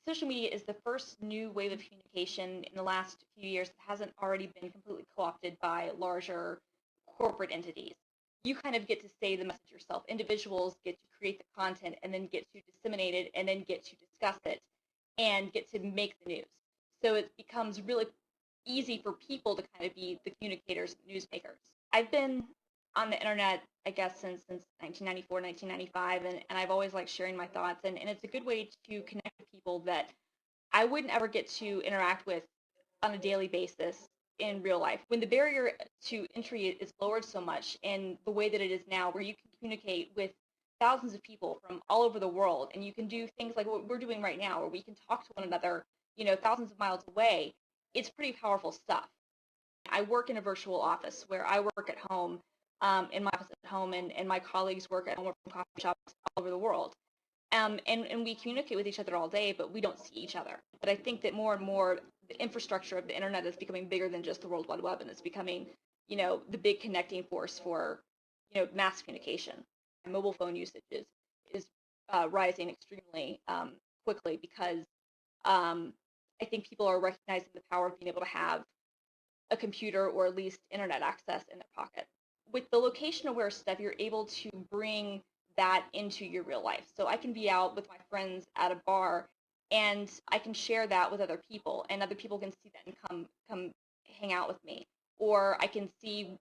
social media is the first new wave of communication in the last few years that hasn't already been completely co-opted by larger corporate entities. You kind of get to say the message yourself. Individuals get to create the content and then get to disseminate it and then get to discuss it and get to make the news. So it becomes really easy for people to kind of be the communicators, newsmakers. I've been on the internet, I guess, since 1994, 1995, and I've always liked sharing my thoughts, and it's a good way to connect with people that I wouldn't ever get to interact with on a daily basis in real life. When the barrier to entry is lowered so much in the way that it is now, where you can communicate with thousands of people from all over the world, and you can do things like what we're doing right now, where we can talk to one another, thousands of miles away, it's pretty powerful stuff. I work in a virtual office where I work at home, in my office at home, and my colleagues work at home from coffee shops all over the world. And we communicate with each other all day, but we don't see each other. But I think that more and more the infrastructure of the internet is becoming bigger than just the World Wide Web, and it's becoming, the big connecting force for, mass communication. Mobile phone usage is rising extremely quickly because I think people are recognizing the power of being able to have a computer or at least internet access in their pocket. With the location aware stuff, you're able to bring that into your real life. So I can be out with my friends at a bar and I can share that with other people, and other people can see that and come hang out with me. Or I can see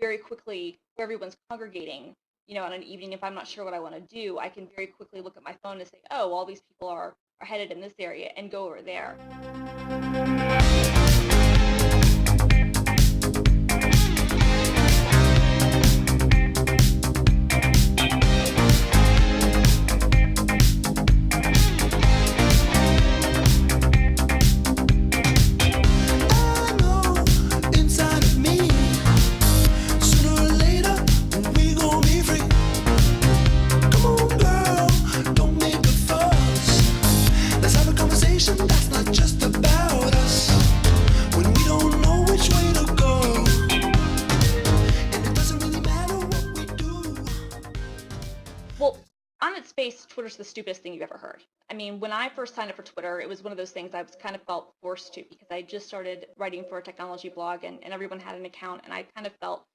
very quickly where everyone's congregating, on an evening. If I'm not sure what I want to do, I can very quickly look at my phone and say, oh, all these people are headed in this area, and go over there. That's not just about us when we don't know which way to go, and it doesn't really matter what we do. Well, on its face, Twitter's the stupidest thing you've ever heard. I mean, when I first signed up for Twitter, it was one of those things I was kind of felt forced to, because I just started writing for a technology blog, and everyone had an account, and I kind of felt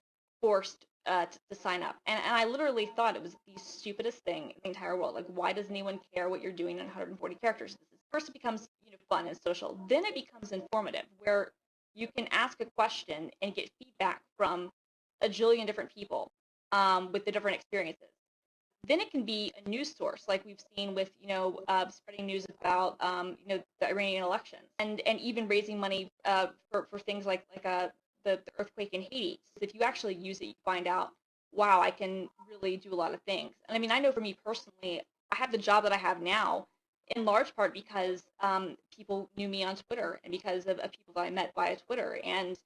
forced to sign up. And I literally thought it was the stupidest thing in the entire world. Like, why does anyone care what you're doing in 140 characters? First, it becomes fun and social. Then it becomes informative, where you can ask a question and get feedback from a jillion different people with the different experiences. Then it can be a news source, like we've seen with spreading news about the Iranian election, and even raising money for things like the earthquake in Haiti. If you actually use it, you find out, wow, I can really do a lot of things. And I mean, I know for me personally, I have the job that I have now in large part because people knew me on Twitter, and because of people that I met via Twitter. And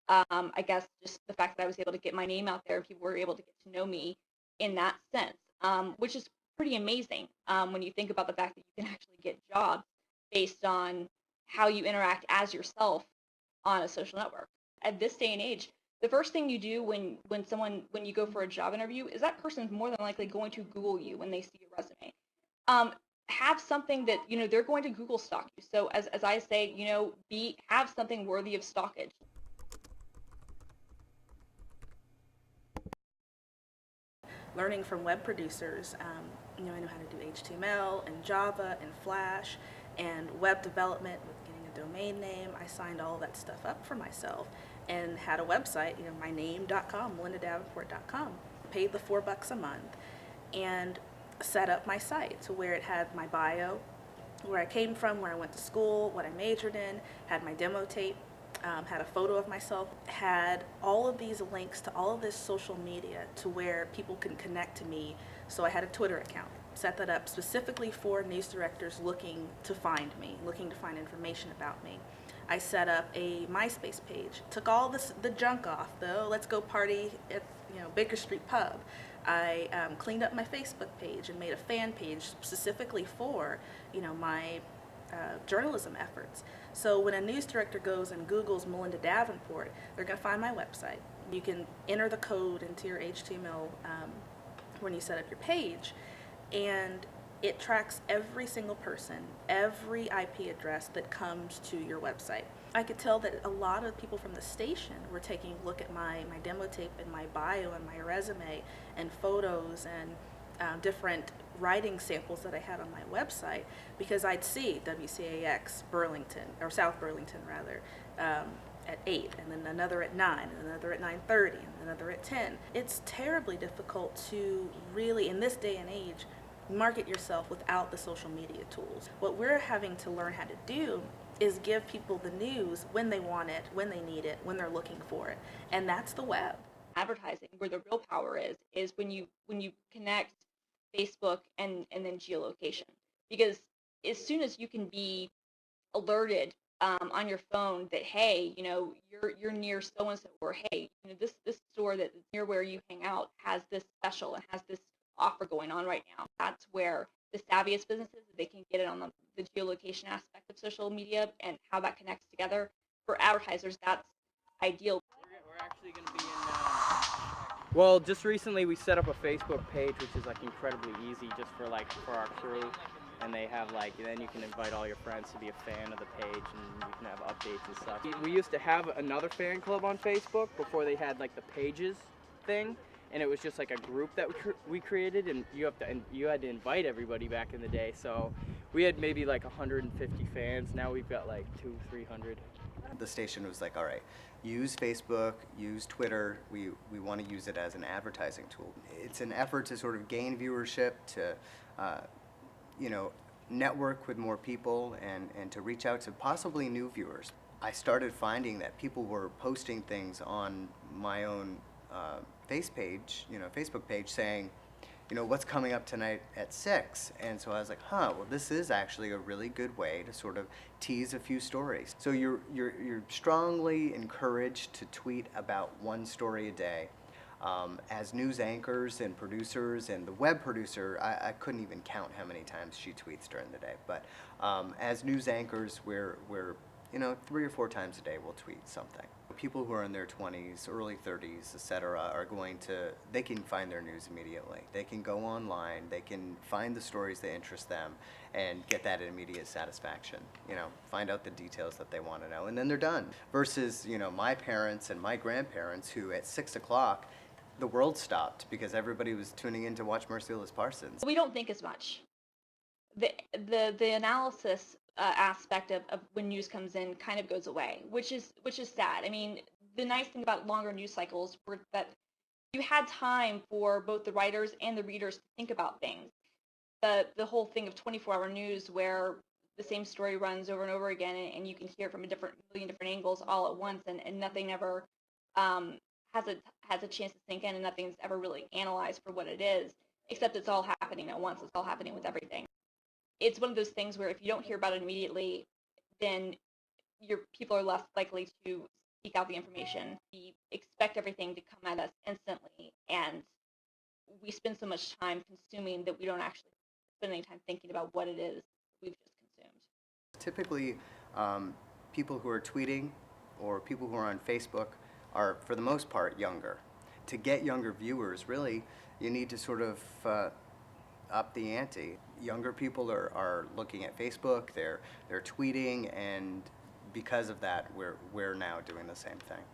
I guess just the fact that I was able to get my name out there, people were able to get to know me in that sense, which is pretty amazing when you think about the fact that you can actually get jobs based on how you interact as yourself on a social network. At this day and age, the first thing you do when you go for a job interview is that person's more than likely going to Google you when they see your resume. Have something that they're going to Google stalk you. So as I say, have something worthy of stalkage. Learning from web producers, I know how to do HTML and Java and Flash and web development with getting a domain name. I signed all that stuff up for myself and had a website, myname.com, melindadavenport.com. Paid the $4 a month and set up my site to where it had my bio, where I came from, where I went to school, what I majored in, had my demo tape, had a photo of myself, had all of these links to all of this social media to where people can connect to me. So I had a Twitter account, set that up specifically for news directors looking to find me, looking to find information about me. I set up a MySpace page, took all the junk off, though. Let's go party at Baker Street Pub. I cleaned up my Facebook page and made a fan page specifically for my journalism efforts. So when a news director goes and Googles Melinda Davenport, they're going to find my website. You can enter the code into your HTML when you set up your page, and It tracks every single person, every IP address that comes to your website. I could tell that a lot of people from the station were taking a look at my demo tape and my bio and my resume and photos and different writing samples that I had on my website, because I'd see WCAX Burlington, or South Burlington rather, at 8, and then another at 9, and another at 9:30, and another at 10. It's terribly difficult to really, in this day and age, market yourself without the social media tools. What we're having to learn how to do is give people the news when they want it, when they need it, when they're looking for it, and that's the web. Advertising, where the real power is when you connect Facebook and then geolocation, because as soon as you can be alerted on your phone that, hey, you're near so and so, or hey, this store that's near where you hang out has this special and has this offer going on right now. That's where the savviest businesses, they can get it on the geolocation aspect of social media and how that connects together. For advertisers, that's ideal. We're actually going to be well, just recently we set up a Facebook page, which is like incredibly easy just for our crew, and they have then you can invite all your friends to be a fan of the page, and you can have updates and stuff. We used to have another fan club on Facebook before they had the pages thing, and it was just like a group that we created, and you had to invite everybody back in the day. So we had maybe 150 fans. Now we've got 200-300. The station was like, all right, use Facebook, use Twitter. We want to use it as an advertising tool. It's an effort to sort of gain viewership, to network with more people, and to reach out to possibly new viewers. I started finding that people were posting things on my own Facebook page saying, what's coming up tonight at 6? And so I was like, well, this is actually a really good way to sort of tease a few stories. So you're strongly encouraged to tweet about one story a day. As news anchors and producers, and the web producer, I couldn't even count how many times she tweets during the day. But as news anchors, we're 3 or 4 times a day we'll tweet something. People who are in their 20s, early 30s, etc., they can find their news immediately. They can go online, they can find the stories that interest them and get that immediate satisfaction. Find out the details that they want to know, and then they're done. Versus, my parents and my grandparents, who at 6 o'clock, the world stopped because everybody was tuning in to watch Merciless Parsons. We don't think as much. The analysis aspect of when news comes in kind of goes away, which is sad. I mean, the nice thing about longer news cycles were that you had time for both the writers and the readers to think about things. The whole thing of 24-hour news, where the same story runs over and over again, and you can hear it from million different angles all at once, and nothing ever has a chance to sink in, and nothing's ever really analyzed for what it is, except it's all happening at once. It's all happening with everything. It's one of those things where if you don't hear about it immediately, then your people are less likely to seek out the information. We expect everything to come at us instantly, and we spend so much time consuming that we don't actually spend any time thinking about what it is we've just consumed. Typically, people who are tweeting or people who are on Facebook are, for the most part, younger. To get younger viewers, really, you need to sort of up the ante. Younger people are looking at Facebook, they're tweeting, and because of that, we're now doing the same thing.